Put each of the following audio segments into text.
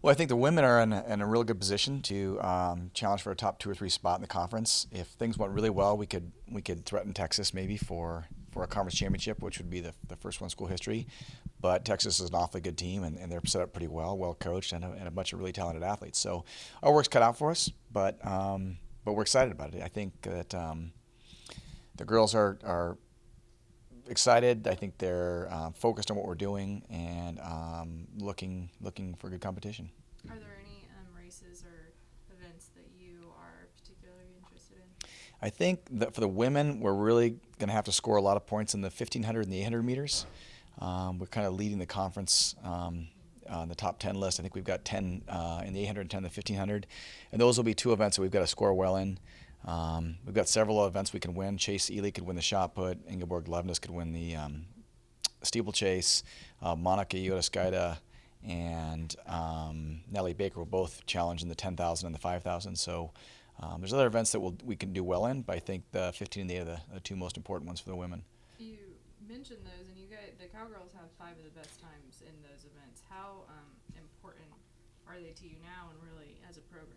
Well, I think the women are in a really good position to challenge for a top two or three spot in the conference. If things went really well, we could threaten Texas maybe for a conference championship, which would be the first one in school history. But Texas is an awfully good team, and they're set up pretty well coached, and a bunch of really talented athletes. So our work's cut out for us, but we're excited about it. I think that the girls are excited. I think they're focused on what we're doing and looking for good competition. Are there any races or events that you are particularly interested in? I think that for the women, we're really going to have to score a lot of points in the 1500 and the 800 meters. We're kind of leading the conference on the top 10 list. I think we've got 10 in the 800 and 10 in the 1500. And those will be two events that we've got to score well in. We've got several events we can win. Chase Ely could win the shot put. Ingeborg Levnes could win the steeplechase. Monica Yodaskaida and Nellie Baker will both challenge in the 10,000 and the 5,000. So there's other events that we can do well in, but I think the 15 and the 8 are the two most important ones for the women. You mentioned those, and the Cowgirls have 5 of the best times in those events. How important are they to you now and really as a program?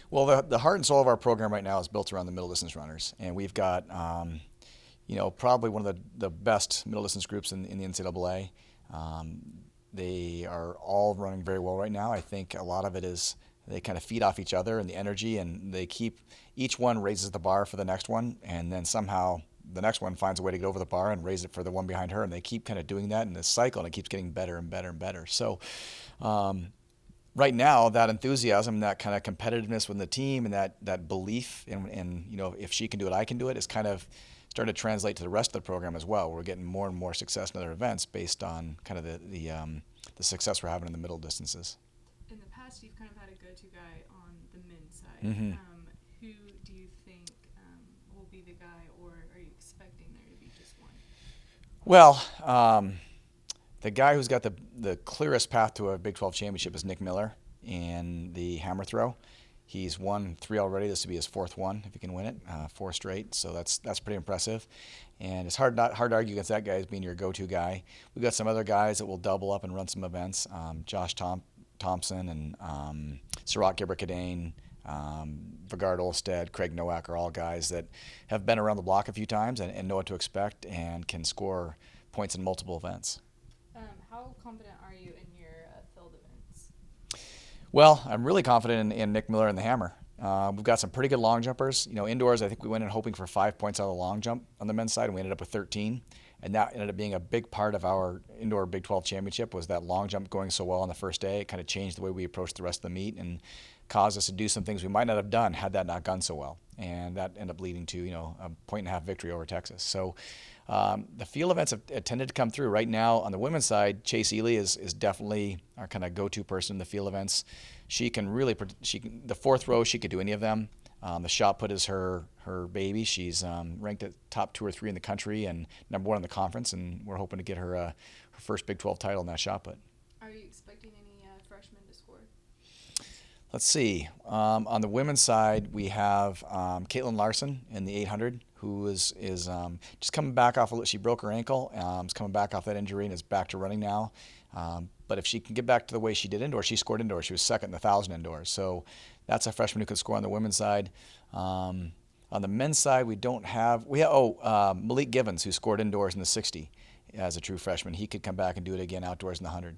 Well, the heart and soul of our program right now is built around the middle distance runners, and we've got probably one of the best middle distance groups in the NCAA. They are all running very well right now. I think a lot of it is they kind of feed off each other and the energy, and each one raises the bar for the next one, and then somehow the next one finds a way to get over the bar and raise it for the one behind her, and they keep kind of doing that in this cycle, and it keeps getting better and better and better. So right now, that enthusiasm, that kind of competitiveness with the team, and that belief in if she can do it, I can do it, is kind of starting to translate to the rest of the program as well. We're getting more and more success in other events based on kind of the success we're having in the middle distances. In the past, you've kind of had a go-to guy on the men's side. Mm-hmm. Who do you think will be the guy, or are you expecting there to be just one? Well, the guy who's got the clearest path to a Big 12 championship is Nick Miller in the hammer throw. He's won 3 already. This will be his 4th one if he can win it, 4 straight. So that's pretty impressive. And it's hard to argue against that guy as being your go-to guy. We've got some other guys that will double up and run some events. Josh Thompson and Sirach Gibber-Cadane, Vagard Olstead, Craig Nowak are all guys that have been around the block a few times and know what to expect and can score points in multiple events. How confident are you in your field events? Well, I'm really confident in Nick Miller and the hammer. We've got some pretty good long jumpers. Indoors, I think we went in hoping for 5 points out of the long jump on the men's side, and we ended up with 13. And that ended up being a big part of our indoor Big 12 championship, was that long jump going so well on the first day. It kind of changed the way we approached the rest of the meet and caused us to do some things we might not have done had that not gone so well. And that ended up leading to a 1.5 victory over Texas. So the field events have tended to come through. Right now on the women's side, Chase Ely is definitely our kind of go-to person in the field events. The 4th row, she could do any of them. The shot put is her baby. She's ranked at top 2 or 3 in the country and number 1 in the conference, and we're hoping to get her her first Big 12 title in that shot put. Are you expecting any freshmen to score? Let's see. On the women's side, we have Caitlin Larson in the 800, who is just coming back off. She broke her ankle. Is coming back off that injury and is back to running now. But if she can get back to the way she did indoors, she scored indoors. She was 2nd in the 1,000 indoors. So that's a freshman who can score on the women's side. On the men's side, we have Malik Givens, who scored indoors in the 60 as a true freshman. He could come back and do it again outdoors in the 100.